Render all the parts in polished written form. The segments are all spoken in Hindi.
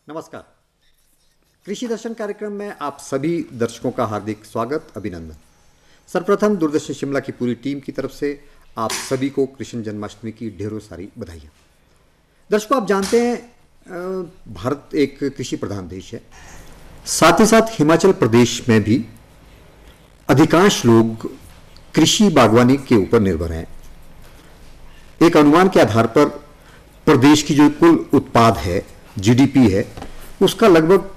नमस्कार। कृषि दर्शन कार्यक्रम में आप सभी दर्शकों का हार्दिक स्वागत, अभिनंदन। सर्वप्रथम दूरदर्शन शिमला की पूरी टीम की तरफ से आप सभी को कृष्ण जन्माष्टमी की ढेरों सारी बधाइयाँ। दर्शकों, आप जानते हैं भारत एक कृषि प्रधान देश है। साथ ही साथ हिमाचल प्रदेश में भी अधिकांश लोग कृषि बागवानी के ऊपर निर्भर हैं। एक अनुमान के आधार पर प्रदेश की जो कुल उत्पाद है, जीडीपी है, उसका लगभग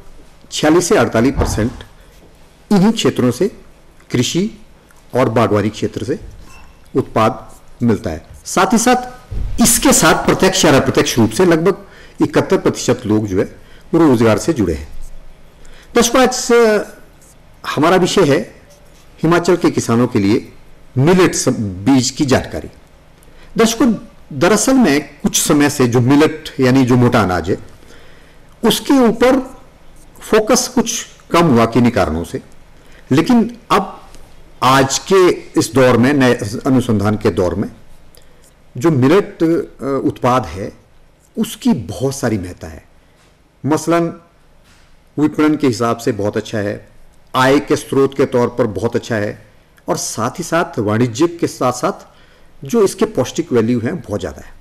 46 से 48% इन्हीं क्षेत्रों से, कृषि और बागवानी क्षेत्र से उत्पाद मिलता है। साथ ही साथ इसके साथ प्रत्यक्ष या अप्रत्यक्ष रूप से लगभग 71% लोग जो है वो रोजगार से जुड़े हैं। दोस्तों, आज हमारा विषय है हिमाचल के किसानों के लिए मिलेट बीज की जानकारी। दर्शकों, दरअसल में कुछ समय से जो मिलेट यानी जो मोटा अनाज है, उसके ऊपर फोकस कुछ कम हुआ किन्हीं कारणों से, लेकिन अब आज के इस दौर में, नए अनुसंधान के दौर में, जो मिलेट उत्पाद है उसकी बहुत सारी महत्ता है। मसलन विपणन के हिसाब से बहुत अच्छा है, आय के स्रोत के तौर पर बहुत अच्छा है, और साथ ही साथ वाणिज्यिक के साथ साथ जो इसके पौष्टिक वैल्यू हैं बहुत ज़्यादा है।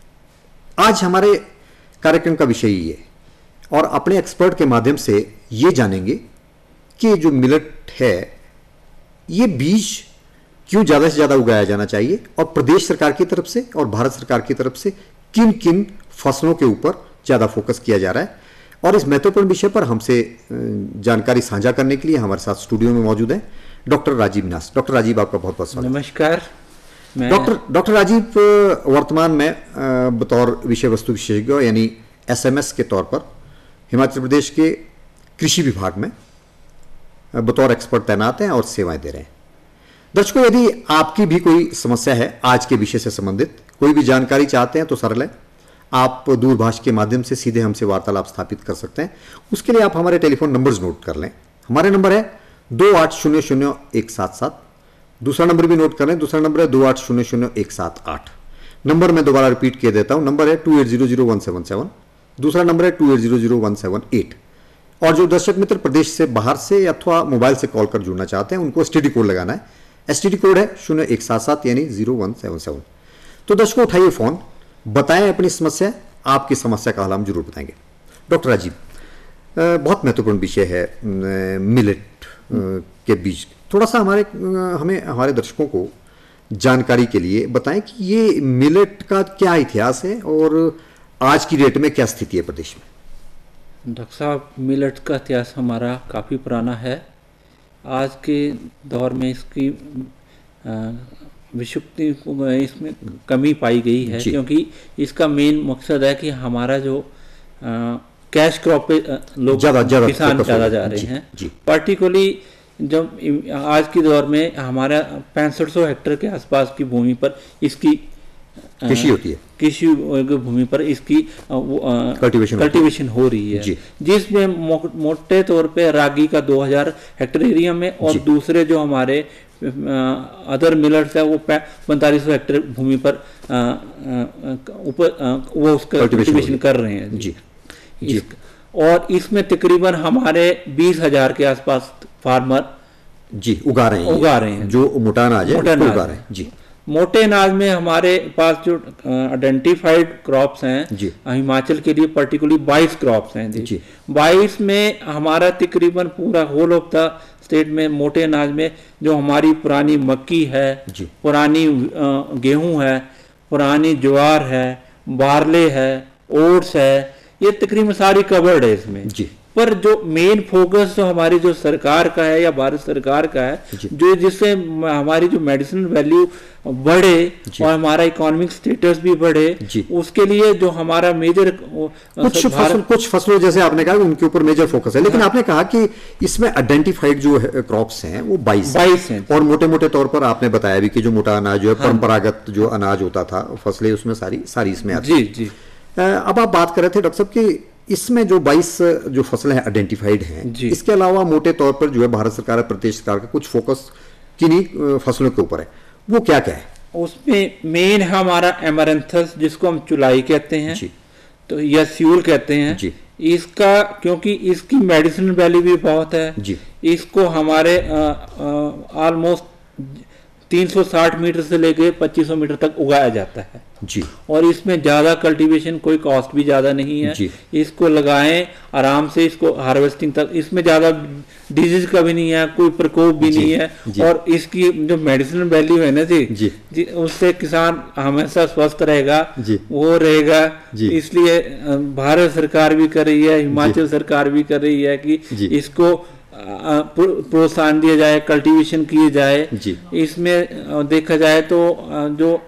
आज हमारे कार्यक्रम का विषय ये है, और अपने एक्सपर्ट के माध्यम से ये जानेंगे कि जो मिलेट है, ये बीज क्यों ज़्यादा से ज़्यादा उगाया जाना चाहिए, और प्रदेश सरकार की तरफ से और भारत सरकार की तरफ से किन किन फसलों के ऊपर ज़्यादा फोकस किया जा रहा है। और इस महत्वपूर्ण विषय पर हमसे जानकारी साझा करने के लिए हमारे साथ स्टूडियो में मौजूद हैं डॉक्टर राजीव नास। डॉक्टर राजीव, आपका बहुत बहुत स्वागत। नमस्कार। डॉक्टर राजीव वर्तमान में बतौर विषय वस्तु विशेषज्ञ यानी एसएमएस के तौर पर हिमाचल प्रदेश के कृषि विभाग में बतौर एक्सपर्ट तैनात हैं और सेवाएं दे रहे हैं। दर्शकों, यदि आपकी भी कोई समस्या है आज के विषय से संबंधित, कोई भी जानकारी चाहते हैं तो सरल है, आप दूरभाष के माध्यम से सीधे हमसे वार्तालाप स्थापित कर सकते हैं। उसके लिए आप हमारे टेलीफोन नंबर्स नोट कर लें। हमारे नंबर है 28000177। दूसरा नंबर भी नोट कर लें, दूसरा नंबर है 28000178। नंबर मैं दोबारा रिपीट किए देता हूं, नंबर है 28000177। दूसरा नंबर है 28001778। और जो दर्शक मित्र प्रदेश से बाहर से अथवा मोबाइल से कॉल कर जुड़ना चाहते हैं, उनको एसटीडी कोड लगाना है। एसटीडी कोड है 0177 यानी 0177। तो दर्शकों, उठाइए फोन, बताएं अपनी समस्या, आपकी समस्या का हल हम जरूर बताएंगे। डॉक्टर राजीव, बहुत महत्वपूर्ण विषय है मिलेट के बीज। थोड़ा सा हमारे दर्शकों को जानकारी के लिए बताएं कि ये मिलेट का क्या इतिहास है और आज की डेट में क्या स्थिति है प्रदेश में। डॉक्टर साहब, मिलेट का इतिहास हमारा काफ़ी पुराना है। आज के दौर में इसकी विषुप्ति इसमें कमी पाई गई है, क्योंकि इसका मेन मकसद है कि हमारा जो कैश क्रॉप पे लोग किसान ज़्यादा जा रहे हैं। पर्टिकुलरली जब आज के दौर में हमारा 6500 हेक्टेयर के आसपास की भूमि पर इसकी कृषि होती है, कृषि भूमि पर इसकी कल्टीवेशन हो रही है, जिसमें मोटे तौर पे रागी का 2000 हेक्टेयर एरिया में, और दूसरे जो हमारे अदर मिलर्स है वो 4500 हेक्टेयर भूमि पर वो उसका कल्टीवेशन कर रहे हैं जी। और इसमें तकरीबन हमारे 20,000 के आसपास फार्मर उगा रहे हैं जो मोटा अनाज है, उगा रहे हैं जी। मोटे अनाज में हमारे पास जो आइडेंटिफाइड क्रॉप्स हैं हिमाचल के लिए पर्टिकुलरली 22 क्रॉप्स हैं जी। 22 में हमारा तकरीबन पूरा होल ऑफ द स्टेट में मोटे अनाज में जो हमारी पुरानी मक्की है, पुरानी गेहूं है, पुरानी ज्वार है, बारले है, ओट्स है, ये तकरीबन सारी कवर्ड है इसमें जी। पर जो मेन फोकस जो हमारी जो सरकार का है या भारत सरकार का है, जो जिससे हमारी जो मेडिसिन वैल्यू बढ़े और हमारा इकोनॉमिक स्टेटस भी बढ़े, उसके लिए जो हमारा मेजर कुछ फसलों जैसे आपने कहा उनके ऊपर मेजर फोकस है। लेकिन आपने कहा कि इसमें आइडेंटिफाइड जो क्रॉप्स हैं वो 22 हैं, और मोटे मोटे तौर पर आपने बताया भी कि जो मोटा अनाज जो है, परंपरागत जो अनाज होता था, फसलें उसमें सारी इसमें आती जी। अब आप बात कर रहे थे डॉक्टर साहब कि इसमें जो 22 जो फसलें हैं आइडेंटिफाइड हैं, इसके अलावा मोटे तौर पर जो है भारत सरकार, प्रदेश सरकार का कुछ फोकस किन्हीं फसलों के ऊपर है, वो क्या क्या है? उसमें मेन हमारा एमरैंथस, जिसको हम चुलाई कहते हैं, तो या स्यूल कहते हैं, इसका क्योंकि इसकी मेडिसिनल वैल्यू भी बहुत है जी। इसको हमारे ऑलमोस्ट 360 मीटर से लेके 2500 मीटर तक उगाया जाता है जी। और इसमें ज़्यादा कल्टीवेशन कोई कॉस्ट भी ज़्यादा नहीं है जी। इसको लगाएं आराम से, इसको हार्वेस्टिंग तक, इसमें ज़्यादा डिजीज का भी नहीं है, कोई प्रकोप भी नहीं है और इसकी जो मेडिसिनल वैल्यू है ना जी, उससे किसान हमेशा स्वस्थ रहेगा, वो रहेगा। इसलिए भारत सरकार भी कर रही है, हिमाचल सरकार भी कर रही है कि इसको प्रोत्साहन दिया जाए, कल्टीवेशन किए जाए। इसमें देखा जाए तो जो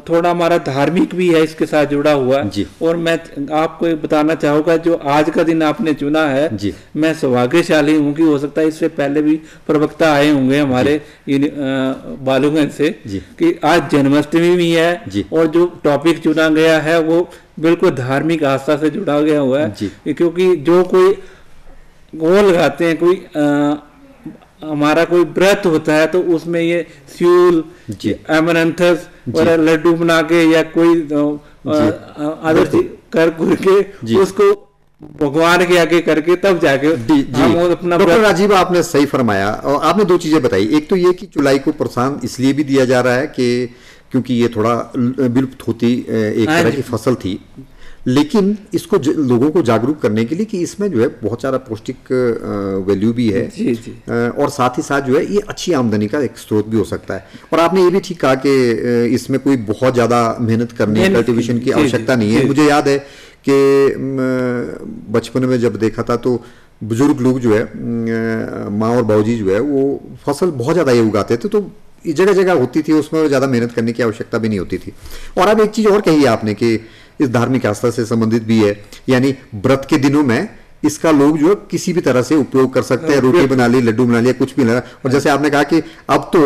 थोड़ा हमारा धार्मिक भी है इसके साथ जुड़ा हुआ। और मैं आपको बताना चाहूँगा जो आज का दिन आपने चुना है, मैं सौभाग्यशाली हूँ कि हो सकता है इससे पहले भी प्रवक्ता आए होंगे हमारे बालूगंज से कि आज जन्माष्टमी भी है और जो टॉपिक चुना गया है वो बिल्कुल धार्मिक आस्था से जुड़ा गया हुआ है। क्योंकि जो कोई वो लगाते हैं, कोई हमारा कोई व्रत होता है तो उसमें ये फ्यूल, एमरंथस और लड्डू बना के या कोई अदर चीज कर के उसको भगवान के आगे करके तब जाके हम अपना। डॉक्टर राजीव, आपने सही फरमाया और आपने दो चीजें बताई। एक तो ये कि चुलाई को प्रोत्साहन इसलिए भी दिया जा रहा है कि क्योंकि ये थोड़ा विलुप्त होती एक तरह की फसल थी, लेकिन इसको लोगों को जागरूक करने के लिए कि इसमें जो है बहुत सारा पौष्टिक वैल्यू भी है और साथ ही साथ जो है ये अच्छी आमदनी का एक स्रोत भी हो सकता है। और आपने ये भी ठीक कहा कि इसमें कोई बहुत ज़्यादा मेहनत करने, कल्टीवेशन की आवश्यकता नहीं है। मुझे याद है कि बचपन में जब देखा था तो बुजुर्ग लोग जो है, माँ और बाबूजी जो है, वो फसल बहुत ज़्यादा ये उगाते थे, तो जगह जगह होती थी, उसमें ज़्यादा मेहनत करने की आवश्यकता भी नहीं होती थी। और अब एक चीज़ और कही आपने कि इस धार्मिक आस्था से संबंधित भी है, यानी व्रत के दिनों में इसका लोग जो किसी भी तरह से उपयोग कर सकते हैं, रोटी बना ली, लड्डू बना लिया, कुछ भी ना। और जैसे आपने कहा कि अब तो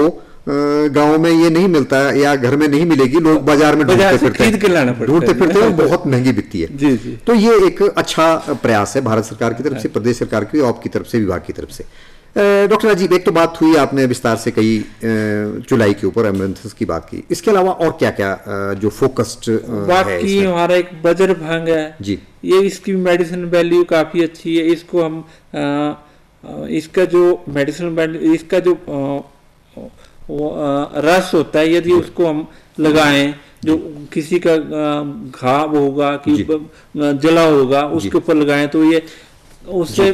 गांव में ये नहीं मिलता या घर में नहीं मिलेगी, लोग बाजार में ढूंढते फिरते हैं, बहुत महंगी बिकती है। तो ये एक अच्छा प्रयास है भारत सरकार की तरफ से, प्रदेश सरकार की, आपकी तरफ से, विभाग की तरफ से। डॉक्टर राजीव, एक तो बात हुई, आपने विस्तार से कही चुलाई के ऊपर, एम्बुलेंसेस की बात की, इसके अलावा और क्या क्या जो फोकस्ड बाकी हमारा एक बजर भांग है जी, ये इसकी मेडिसिन वैल्यू काफी अच्छी है। इसको हम इसका जो मेडिसिन वैल्यू, इसका जो रस होता है, यदि उसको हम लगाएं, जो किसी का घाव होगा कि जला होगा उसके ऊपर लगाएं तो ये उससे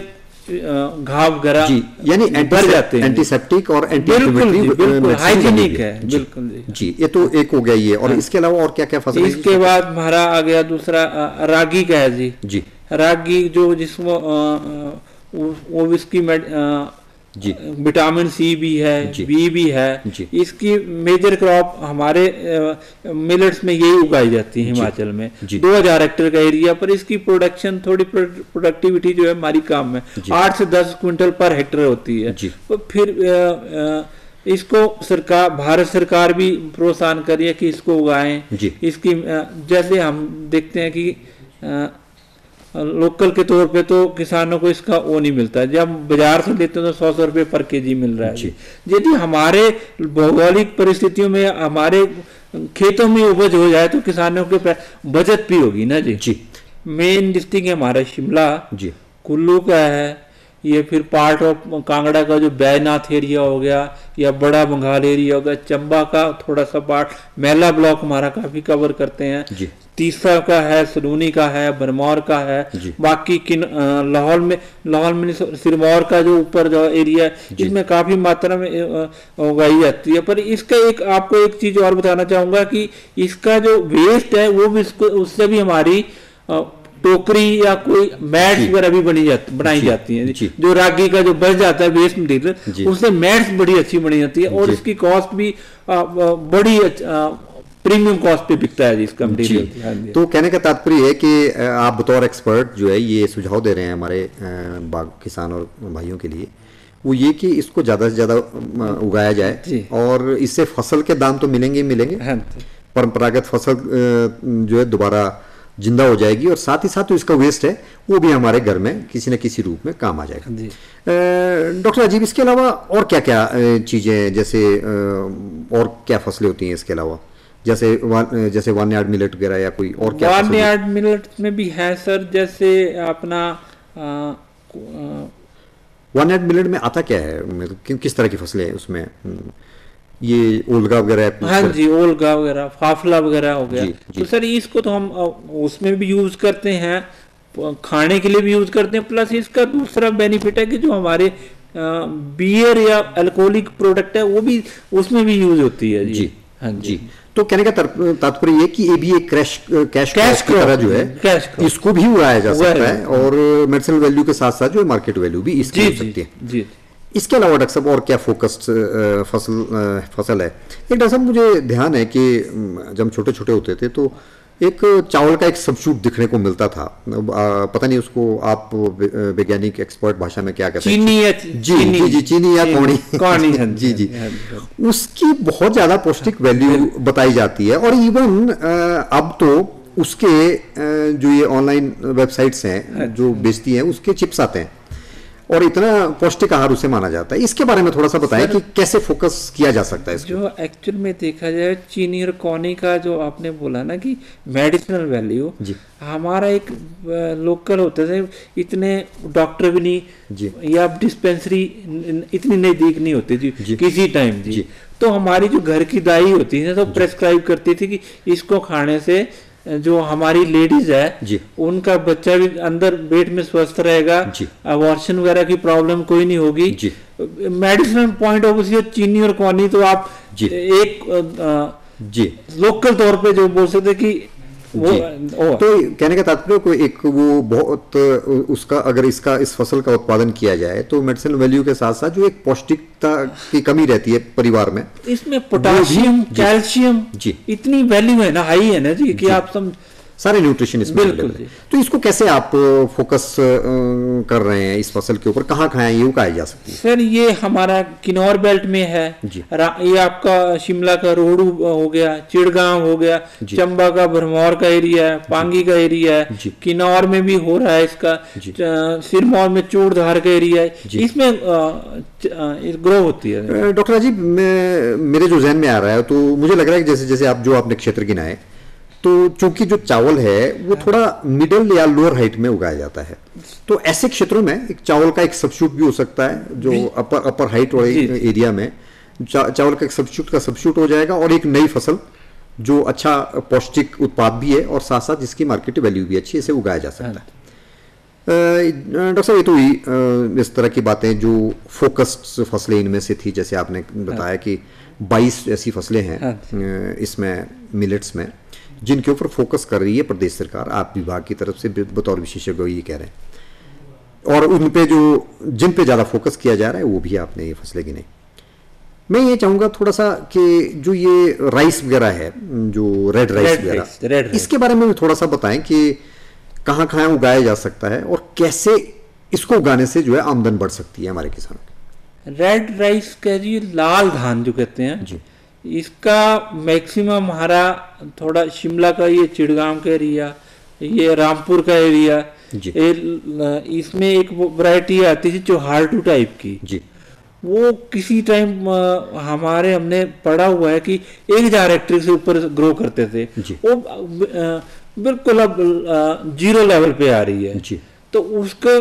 घाव वगैरह यानी भर जाते हैं, एंटीसेप्टिक और बिल्कुल हाइजीनिक है। बिल्कुल जी, ये तो एक हो गया ये। और इसके अलावा और क्या क्या फसल? इसके बाद हमारा आ गया दूसरा रागी का है जी। रागी जो जिसको वो इसकी विटामिन सी भी है, बी भी है। इसकी मेजर क्रॉप हमारे मिलेट्स में यही उगाई जाती है हिमाचल में। 2000 हेक्टेयर का एरिया पर इसकी प्रोडक्शन, थोड़ी प्रोडक्टिविटी जो है हमारी कम है, 8 से 10 क्विंटल पर हेक्टेयर होती है। तो फिर इसको सरकार, भारत सरकार भी प्रोत्साहन कर रही है कि इसको उगाएं। इसकी जैसे हम देखते हैं कि लोकल के तौर पे तो किसानों को इसका वो नहीं मिलता है, जब बाजार से लेते हैं तो 100 रुपये पर केजी मिल रहा है। यदि हमारे भौगोलिक परिस्थितियों में हमारे खेतों में उपज हो जाए तो किसानों के बचत भी होगी ना जी। मेन डिस्ट्रिक्ट है हमारा शिमला, कुल्लू का है ये, फिर पार्ट ऑफ कांगड़ा का जो बैजनाथ एरिया हो गया या बड़ा बंगाल एरिया हो गया, चंबा का थोड़ा सा पार्ट, मेला ब्लॉक हमारा काफी कवर करते हैं, तीसरा का है, सलूनी का है, भरमौर का है, बाकी लाहौल में सिरमौर का जो ऊपर जो एरिया है इसमें काफी मात्रा में उगाई जाती है। पर इसका एक आपको एक चीज और बताना चाहूंगा कि इसका जो वेस्ट है वो भी उससे भी हमारी टोकरी या कोई मैट्स वगैरह भी बनाई जाती है। जो रागी का जो बच जाता है वेस्ट मटेरियल, उससे मैट्स बड़ी अच्छी बनी जाती है और इसकी कॉस्ट भी बड़ी प्रीमियम कॉस्ट पे बिकता है इसका मटेरियल। तो कहने का तात्पर्य है कि आप बतौर एक्सपर्ट जो है ये सुझाव दे रहे हैं हमारे बाग किसान और भाइयों के लिए, वो ये कि इसको ज़्यादा से ज़्यादा उगाया जाए और इससे फसल के दाम तो मिलेंगे ही मिलेंगे, परंपरागत फसल जो है दोबारा जिंदा हो जाएगी और साथ ही साथ तो इसका वेस्ट है वो भी हमारे घर में किसी न किसी रूप में काम आ जाएगा। डॉक्टर अजीब, इसके अलावा और क्या क्या चीज़ें, जैसे और क्या फसलें होती हैं इसके अलावा, जैसे वानयार्ड मिलेट वगैरह या कोई और क्या? वानयार्ड मिलेट में भी है सर, जैसे अपना वानयार्ड मिलेट में आता क्या है, मतलब किस तरह की फसलें हैं उसमें? ये ओलगा वगैरह? हाँ जी, ओलगा वगैरह, फाफला वगैरह हो गया। जी। तो सर इसको तो हम उसमें भी यूज करते हैं, खाने के लिए भी यूज करते हैं, प्लस इसका दूसरा बेनिफिट है कि जो हमारे बियर या अल्कोहलिक प्रोडक्ट है वो भी उसमें भी यूज होती है जी। हाँ जी। तो कहने का तात्पर्य ये कि ये भी एक कैश क्रॉप की तरह जो है इसको भी उगाया जा सकता है, और मेडिसिनल वैल्यू के साथ साथ जो है मार्केट वैल्यू भी इसकी हो सकती है जी। इसके अलावा डॉक्टर साहब और क्या फोकस्ड फसल है? एक डॉक्टर साहब मुझे ध्यान है कि जब हम छोटे छोटे होते थे तो एक चावल का एक सबशूट दिखने को मिलता था, पता नहीं उसको आप वैज्ञानिक एक्सपर्ट भाषा में क्या कहते हैं? चीनी या चीनी या कौड़ी। जी। उसकी बहुत ज्यादा पौष्टिक वैल्यू बताई जाती है, और इवन अब तो उसके जो ये ऑनलाइन वेबसाइट्स हैं जो बेचती हैं उसके चिप्स आते हैं, और इतना पौष्टिक आहार उसे माना जाता है। इसके बारे में थोड़ा सा बताएं कि कैसे फोकस किया जा सकता है इसको? जो एक्चुअल में देखा जाए चीनी और कौनी का जो आपने बोला ना कि मेडिसिनल वैल्यू, हमारा एक लोकल होते थे, इतने डॉक्टर भी नहीं या डिस्पेंसरी इतनी नजदीक नहीं होती थी किसी टाइम जी। तो हमारी जो घर की दाई होती है तो प्रेस्क्राइब करती थी कि इसको खाने से जो हमारी लेडीज है उनका बच्चा भी अंदर पेट में स्वस्थ रहेगा, अबॉर्शन वगैरह की प्रॉब्लम कोई नहीं होगी। मेडिसिनल पॉइंट ऑफ व्यू चीनी और कौनी तो आप एक लोकल तौर पे जो बोल सकते कि वो तो कहने का तात्पर्य कोई एक वो बहुत उसका अगर इस फसल का उत्पादन किया जाए तो मेडिसिनल वैल्यू के साथ साथ जो एक पौष्टिकता की कमी रहती है परिवार में, इसमें पोटाशियम, कैल्शियम इतनी वैल्यू है ना, हाई है ना जी कि आप सारे न्यूट्रिशन इसमें बिल्कुल। तो इसको कैसे आप फोकस कर रहे हैं इस फसल के ऊपर? कहाँ ये उगाई जा सकती है? सर ये हमारा किन्नौर बेल्ट में है, ये आपका शिमला का रोहड़ू हो गया, चिड़गांव हो गया, चंबा का भरमौर का एरिया है, पांगी का एरिया है, किन्नौर में भी हो रहा है इसका, सिरमौर में चूड़धार का एरिया है, इसमें ग्रो होती है। डॉक्टर राजीव, मेरे जो जहन में आ रहा है तो मुझे लग रहा है कि जैसे जैसे आप जो आपने क्षेत्र गिनाए, तो चूंकि जो चावल है वो थोड़ा मिडिल या लोअर हाइट में उगाया जाता है, तो ऐसे क्षेत्रों में एक चावल का एक सबस्टिट्यूट भी हो सकता है जो अपर हाइट वाले एरिया में चावल का एक सबस्टिट्यूट हो जाएगा, और एक नई फसल जो अच्छा पौष्टिक उत्पाद भी है और साथ साथ जिसकी मार्केट वैल्यू भी अच्छी, इसे उगाया जा सकता है। डॉक्टर साहब, ये तो हुई इस तरह की बातें जो फोकस्ड फसलें इनमें से थी, जैसे आपने बताया कि 22 ऐसी फसलें हैं इसमें मिलेट्स में जिनके ऊपर फोकस कर रही है प्रदेश सरकार, आप विभाग की तरफ से बतौर विशेषज्ञ ये कह रहे हैं, और उन पे जिन पे ज़्यादा फोकस किया जा रहा है वो भी आपने ये फसलें गिने। मैं ये चाहूँगा थोड़ा सा कि जो ये राइस वगैरह है, जो रेड राइस वगैरह, इसके बारे में भी थोड़ा सा बताएं कि कहाँ कहाँ उगाया जा सकता है और कैसे इसको उगाने से जो है आमदन बढ़ सकती है हमारे किसानों की। रेड राइस कह जी, लाल धान जो कहते हैं जी, इसका मैक्सिमम हमारा थोड़ा शिमला का ये चिड़गांव का एरिया, ये रामपुर का एरिया, इसमें एक वैरायटी आती थी जो हार्टू टाइप की जी, वो किसी टाइम हमने पढ़ा हुआ है कि 1000 हेक्टेयर से ऊपर ग्रो करते थे, वो बिल्कुल अब 0 लेवल पे आ रही है जी। तो उसका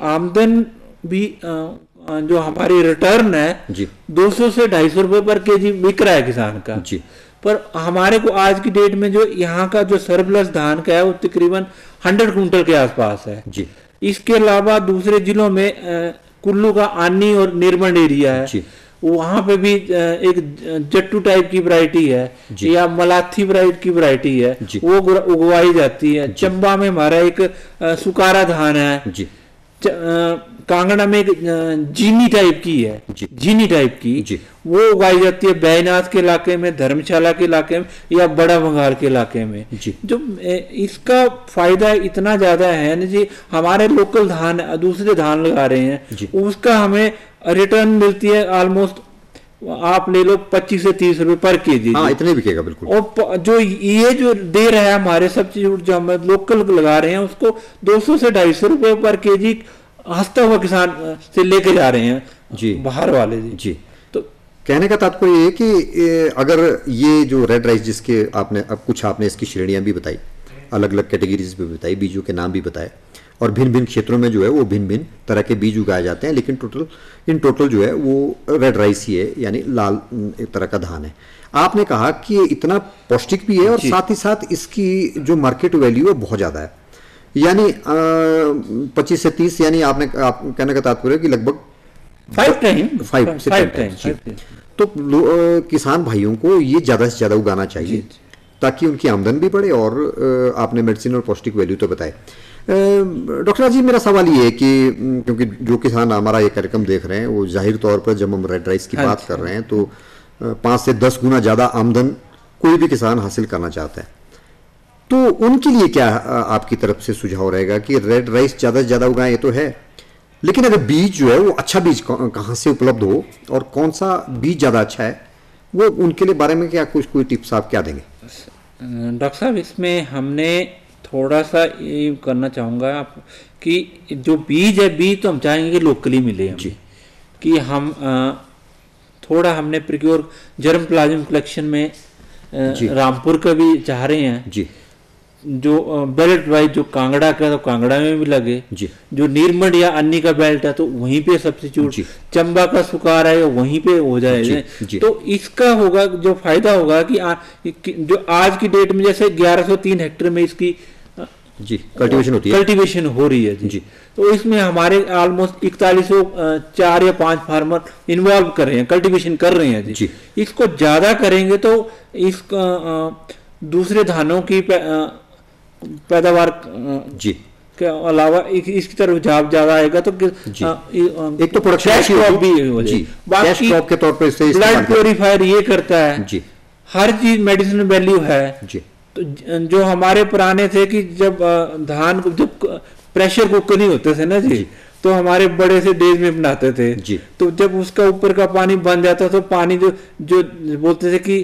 आमदन भी जो हमारी रिटर्न है जी 200 से 250 रुपए पर केजी बिक रहा है किसान का जी। पर हमारे को आज की डेट में जो यहाँ का जो सरप्लस धान का है वो तकरीबन 100 कुंटल के आसपास है जी। इसके अलावा दूसरे जिलों में कुल्लू का आनी और निर्मंड एरिया है जी, वहां पे भी एक जट्टू टाइप की वैरायटी है या मलाथी वैरायटी की वैरायटी है, वो उगवाई जाती है। चंबा में हमारा एक सुकारा धान है जी, कांगड़ा में एक जीनी टाइप की है जीनी टाइप की जी, वो उगाई जाती है बैजनाथ के इलाके में, धर्मशाला के इलाके में या बड़ा बंगाल के इलाके में जी। जो इसका फायदा इतना ज्यादा है ना जी, हमारे लोकल धान दूसरे धान लगा रहे हैं उसका हमें रिटर्न मिलती है ऑलमोस्ट, आप ले लो 25 से 30 रुपए पर केजी, इतने बिकेगा बिल्कुल। और जो ये जो दे रहा है हमारे सब्सिट्यूट जो हम लोकल लगा रहे हैं उसको 200 से 250 रुपए पर केजी हंसता हुआ किसान से लेके जा रहे हैं जी, बाहर वाले जी। तो कहने का तात्पर्य ये कि अगर ये जो रेड राइस जिसके आपने अब कुछ आपने इसकी श्रेणियां भी बताई, अलग अलग कैटेगरीज भी बताई, बीजों के नाम भी बताए, और भिन्न भिन्न क्षेत्रों में जो है वो भिन्न भिन्न तरह के बीज उगाए जाते हैं, लेकिन इन टोटल जो है वो रेड राइस ही है, यानी लाल एक तरह का धान है। आपने कहा कि ये इतना पौष्टिक भी है और साथ ही साथ इसकी जो मार्केट वैल्यू है बहुत ज़्यादा है, यानी 25 से 30, यानी आपने कहने का तात्पर्य कि लगभग 5 से 10 टाइम। तो किसान भाइयों को ये ज़्यादा से ज़्यादा उगाना चाहिए ताकि उनकी आमदन भी बढ़े, और आपने मेडिसिन और पौष्टिक वैल्यू तो बताए। डॉक्टर जी, मेरा सवाल ये है कि क्योंकि जो किसान हमारा ये कार्यक्रम देख रहे हैं वो जाहिर तौर पर जब हम रेड राइस की बात कर रहे हैं तो 5 से 10 गुना ज़्यादा आमदन कोई भी किसान हासिल करना चाहता है, तो उनके लिए क्या आपकी तरफ से सुझाव रहेगा कि रेड राइस ज़्यादा से ज़्यादा उगाएं? ये तो है, लेकिन अगर बीज जो है वो अच्छा बीज कहाँ से उपलब्ध हो और कौन सा बीज ज़्यादा अच्छा है, वो उनके लिए बारे में क्या कोई टिप्स आप क्या देंगे? डॉक्टर साहब, इसमें हमने थोड़ा सा ये करना चाहूँगा आप कि जो बीज है, बीज तो हम चाहेंगे कि लोकली मिले हमें, कि हम थोड़ा हमने प्रिक्योर जर्म प्लाज्म कलेक्शन में रामपुर का भी चाह रहे हैं जी, जो बेल्ट वाइज जो कांगड़ा का तो कांगड़ा में भी लगे जी, जो नीरमंड या अन्नी का बेल्ट है तो वहीं पे सब्स्टिट्यूट, चंबा का सुकार है वहीं पे हो जाएगा। तो इसका होगा जो फायदा होगा कि जो आज की डेट में जैसे 1103 हेक्टेयर में इसकी जी कल्टीवेशन हो रही है जी, तो इसमें हमारे ऑलमोस्ट 4104 या 5 फार्मर इन्वॉल्व कर रहे हैं, कल्टीवेशन कर रहे हैं जी। इसको ज्यादा करेंगे तो इस दूसरे धानों की पैदावार जी के अलावा इसकी तरफ झाप ज्यादा आएगा, तो एक तो प्रोडक्शन भी हो जाए। बाकी के तौर पर ब्लड प्योरीफायर ये करता है जी, हर चीज मेडिसिन वैल्यू है जी। तो जो हमारे पुराने थे कि जब धान को जब प्रेशर कुकर नहीं होते थे ना जी, तो हमारे बड़े से डेज में बनाते थे जी, तो जब उसका ऊपर का पानी बन जाता तो पानी जो बोलते थे कि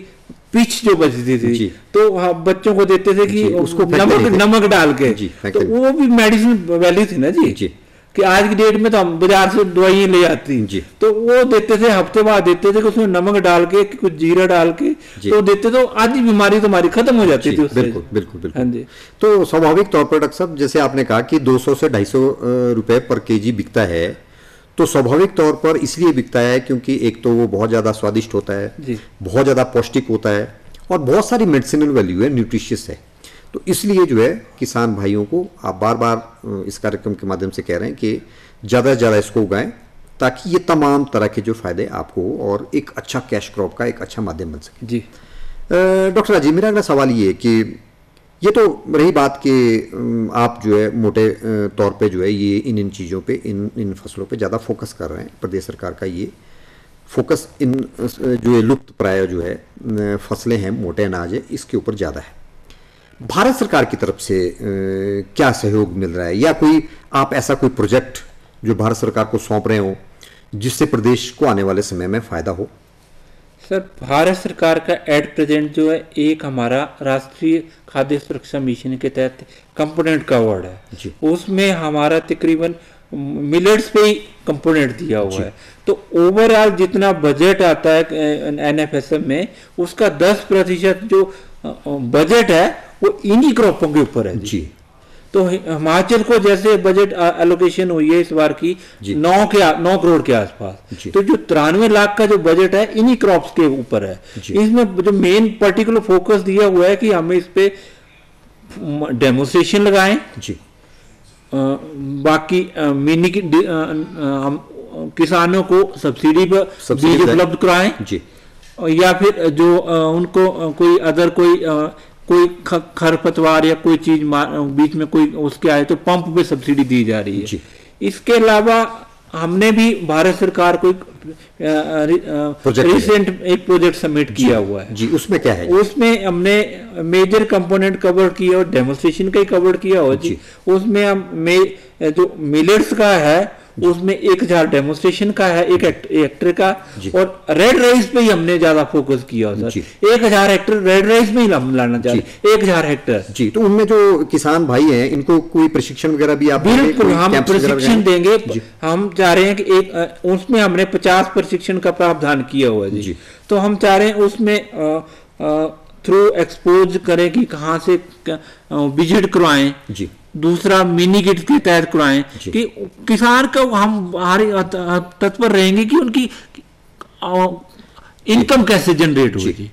पिच जो बचती थी तो बच्चों को देते थे कि उसको नमक डाल के, तो वो भी मेडिसिन वैल्यू थी ना जी, कि आज की डेट में तो हम बाजार से दवाइयां ले आती जी, तो वो देते थे हफ्ते बाद देते थे कि उसमें नमक डाल के कुछ जीरा डाल के तो देते, तो आज ही बीमारी तुम्हारी खत्म हो जाती थी उससे। बिल्कुल हाँ जी। तो स्वाभाविक तौर पर डॉक्टर साहब, जैसे आपने कहा कि 200 से 250 रुपए पर केजी बिकता है, तो स्वाभाविक तौर पर इसलिए बिकता है क्योंकि एक तो वो बहुत ज़्यादा स्वादिष्ट होता है, बहुत ज़्यादा पौष्टिक होता है और बहुत सारी मेडिसिनल वैल्यू है, न्यूट्रिशियस है। तो इसलिए जो है किसान भाइयों को आप बार बार इस कार्यक्रम के माध्यम से कह रहे हैं कि ज़्यादा से ज़्यादा इसको उगाएं ताकि ये तमाम तरह के जो फायदे आपको और एक अच्छा कैश क्रॉप का एक अच्छा माध्यम बन सके जी। डॉक्टर राजीव, मेरा अगला सवाल ये है कि ये तो रही बात कि आप जो है मोटे तौर पे जो है ये इन चीज़ों पे इन फसलों पे ज़्यादा फोकस कर रहे हैं। प्रदेश सरकार का ये फोकस इन जो ये लुप्त प्राय जो है फसलें हैं, मोटे अनाज है, इसके ऊपर ज़्यादा है। भारत सरकार की तरफ से क्या सहयोग मिल रहा है, या कोई आप ऐसा कोई प्रोजेक्ट जो भारत सरकार को सौंप रहे हो जिससे प्रदेश को आने वाले समय में फायदा हो? सर, भारत सरकार का एट प्रेजेंट जो है एक हमारा राष्ट्रीय खाद्य सुरक्षा मिशन के तहत कंपोनेंट का अवार्ड है, उसमें हमारा तकरीबन मिलेट्स पे ही कंपोनेंट दिया हुआ है। तो ओवरऑल जितना बजट आता है एनएफएसएम में, उसका 10% जो बजट है वो इन्हीं क्रॉपों के ऊपर है जी। तो हिमाचल को जैसे बजट एलोकेशन हुई है इस बार की 9 करोड़ के आसपास, तो जो 93 लाख का जो बजट है इन्हीं क्रॉप्स के ऊपर है। इसमें जो मेन पर्टिकुलर फोकस दिया हुआ है कि हमें इस पे डेमोन्स्ट्रेशन लगाएं जी, बाकी मिनी हम किसानों को सब्सिडी पर बीज उपलब्ध कराएं जी, या फिर जो उनको कोई खरपतवार या कोई चीज बीच में कोई उसके आए तो पंप पे सब्सिडी दी जा रही है। इसके अलावा हमने भी भारत सरकार को रिसेंट एक प्रोजेक्ट सबमिट किया हुआ है जी। उसमें क्या है? उसमें हमने मेजर कंपोनेंट कवर किया और डेमोन्स्ट्रेशन का ही कवर किया हुआ जी। उसमें हम जो मिलेट्स का है उसमें 1000 डेमोन्स्ट्रेशन का है, एक हेक्टेयर का, और रेड राइस पे ही हमने ज्यादा फोकस किया सर। 1000 हेक्टेयर रेड राइस में ही लाना चाहिए, 1000 हेक्टेयर जी। तो उनमें जो किसान भाई हैं इनको कोई प्रशिक्षण वगैरह भी आप? बिल्कुल हम प्रशिक्षण देंगे। हम चाह रहे हैं कि एक उसमें हमने 50 प्रशिक्षण का प्रावधान किया हुआ है जी। तो हम चाह रहे हैं उसमें थ्रू एक्सपोज करें कि कहाँ से विजिट करवाएं जी। दूसरा मिनी किट के तहत करवाएं कि किसान का हम तत्पर रहेंगे कि उनकी इनकम कैसे जनरेट होगी,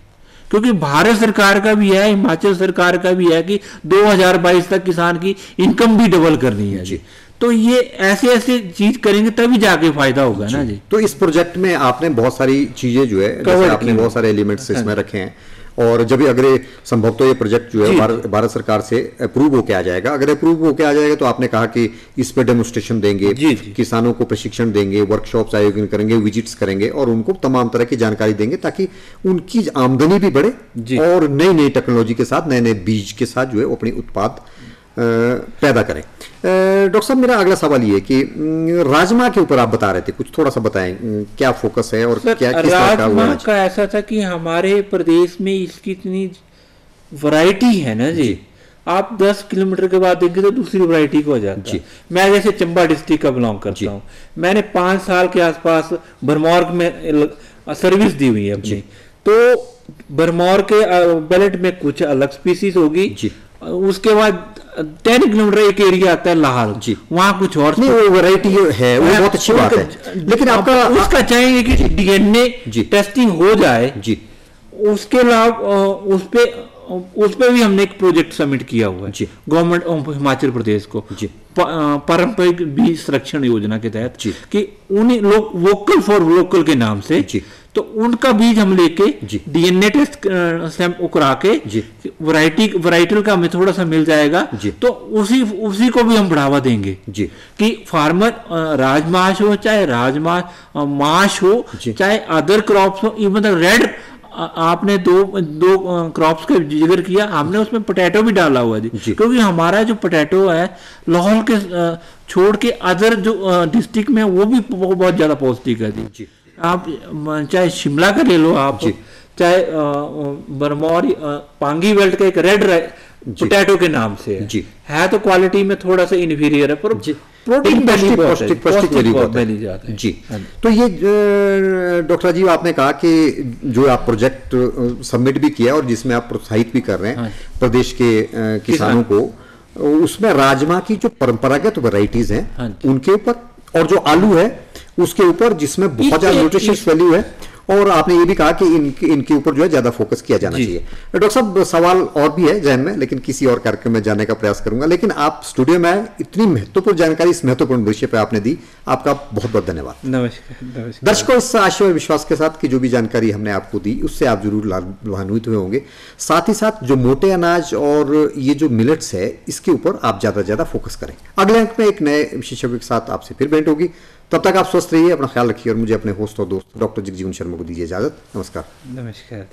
क्योंकि भारत सरकार का भी है, हिमाचल सरकार का भी है कि 2022 तक किसान की इनकम भी डबल करनी है जी। तो ये ऐसे ऐसे चीज करेंगे तभी जाके फायदा होगा ना जी। तो इस प्रोजेक्ट में आपने बहुत सारी चीजें जो है, जैसे आपने बहुत सारे एलिमेंट्स इसमें रखे हैं, और जब अगर संभव तो ये प्रोजेक्ट जो है भारत सरकार से अप्रूव होके आ जाएगा, अगर अप्रूव होके आ जाएगा तो आपने कहा कि इस पे डेमोन्स्ट्रेशन देंगे, किसानों को प्रशिक्षण देंगे, वर्कशॉप्स आयोजन करेंगे, विजिट्स करेंगे और उनको तमाम तरह की जानकारी देंगे ताकि उनकी आमदनी भी बढ़े और नई नई टेक्नोलॉजी के साथ, नए नए बीज के साथ जो है अपनी उत्पाद पैदा करें। डॉक्टर साहब, मेरा अगला सवाल ये कि राजमा के ऊपर आप बता रहे थे, कुछ थोड़ा सा बताएं क्या फोकस है और क्या किस तरह का? राजमा का ऐसा था कि हमारे प्रदेश में इसकी इतनी वैरायटी है ना जी, आप 10 किलोमीटर के बाद देखेंगे तो दूसरी वैरायटी को हो जाता है। मैं जैसे चंबा डिस्ट्रिक्ट का बिलोंग करता हूँ, मैंने 5 साल के आसपास भरमौर में सर्विस दी हुई है अपनी। तो भरमौर के बेल्ट में कुछ अलग स्पीसीज होगी, उसके बाद 10 किलोमीटर एक एरिया आता है लाहौर जी, वहां कुछ और नहीं, वो वैरायटी है, वो बहुत अच्छी बात है। लेकिन आपका उसका चाहेंगे कि डीएनए टेस्टिंग हो जाए जी। उसके अलावा उस पे भी हमने एक प्रोजेक्ट सबमिट किया हुआ है गवर्नमेंट ऑफ हिमाचल प्रदेश को पारंपरिक बीज संरक्षण योजना के तहत कि उन्हीं लोग वोकल फॉर लोकल के नाम से, तो उनका बीज हम लेके डीएनए टेस्ट करा के वैरायटल का हमें थोड़ा सा मिल जाएगा, तो उसी को भी हम बढ़ावा देंगे कि फार्मर राजमाश हो, चाहे माश हो, चाहे अदर क्रॉप्स हो, इवन रेड आपने दो क्रॉप्स का जिक्र किया, हमने उसमें पोटैटो भी डाला हुआ है जी, क्योंकि हमारा जो पोटैटो है लाहौर के छोड़ के अदर जो डिस्ट्रिक्ट में वो भी बहुत ज्यादा पौष्टिक है जी। आप चाहे शिमला का ले लो आप, चाहे बरमौर पांगी बेल्ट का एक रेड पोटैटो के नाम से है तो क्वालिटी में थोड़ा सा इन्फीरियर है, पर प्रोटीन पौष्टिक मिल जाता है जी। तो ये डॉक्टर जी आपने कहा कि जो आप प्रोजेक्ट सबमिट भी किया और जिसमें आप प्रोत्साहित भी कर रहे हैं प्रदेश के किसानों को, उसमें राजमा की जो परंपरागत वैरायटीज हैं उनके ऊपर, और जो आलू है उसके ऊपर जिसमें बहुत ज्यादा न्यूट्रिशियस वैल्यू है, और आपने ये भी कहा कि इनके ऊपर जो है ज्यादा फोकस किया जाना चाहिए। डॉक्टर साहब, सवाल और भी है जहन में, लेकिन किसी और कार्यक्रम में जाने का प्रयास करूंगा। लेकिन आप स्टूडियो में आए, इतनी महत्वपूर्ण जानकारी इस महत्वपूर्ण विषय पर आपने दी, आपका बहुत बहुत धन्यवाद। नमस्कार। दर्शकों, इस आशय और विश्वास के साथ कि जो भी जानकारी हमने आपको दी उससे आप जरूर लाभान्वित हुए होंगे। साथ ही साथ जो मोटे अनाज और ये जो मिलेट्स है इसके ऊपर आप ज्यादा से ज्यादा फोकस करें। अगले अंक में एक नए विशेषज्ञ के साथ आपसे फिर भेंट होगी। तब तक आप स्वस्थ रहिए, अपना ख्याल रखिए और मुझे अपने होस्ट और दोस्त डॉक्टर जगजीवन शर्मा को दीजिए इजाजत। नमस्कार। नमस्कार।